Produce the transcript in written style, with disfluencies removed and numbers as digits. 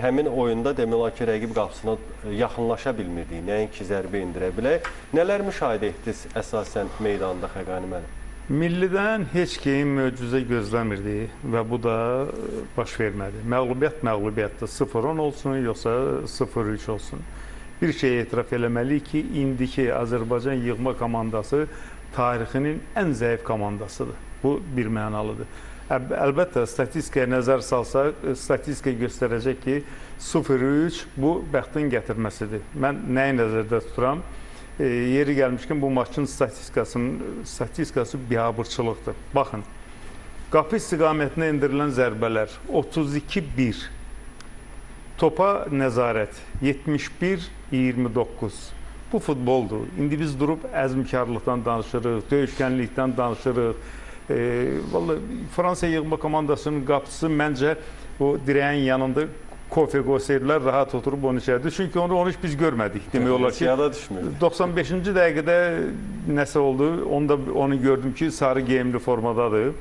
həmin oyunda demək olar ki, rəqib qapısına yaxınlaşa bilmirdik, nəinki zərbə indirə bilək. Nələr müşahidə etdiniz əsasən meydanda Xəqani müəllim? Millidən heç kim möcüzə gözləmirdi və bu da baş vermədi. Məğlubiyyət məğlubiyyətdir. 0-10 olsun, yoxsa 0-3 olsun. Bir şey etiraf eləməliyik ki, indiki Azərbaycan yığma komandası tarixinin ən zəif komandasıdır. Bu bir mənalıdır. Əlbəttə, statistikaya nəzər salsaq, statistika göstərəcək ki, 0-3 bu bəxtin gətirməsidir. Mən nəyi nəzərdə tuturam? Yeri gəlmişkən bu maçın statistikası biabırçılıqdır. Baxın, qapı istiqamətinə endirilən zərbələr 32-1, topa nəzarət 71-29. Bu futboldur. İndi biz durub əzmkarlıqdan danışırıq, döyüşkənlikdən danışırıq. Vallahi Fransa yığma komandasının qapısı məncə o dirəyin yanında kofe qoysaydılar, rahat oturub onu içərdi. Çünki onu heç biz görmədik. Demək olar ki, 95-ci dəqiqədə nəsə oldu, onu gördüm ki, sarı geyimli formadadır.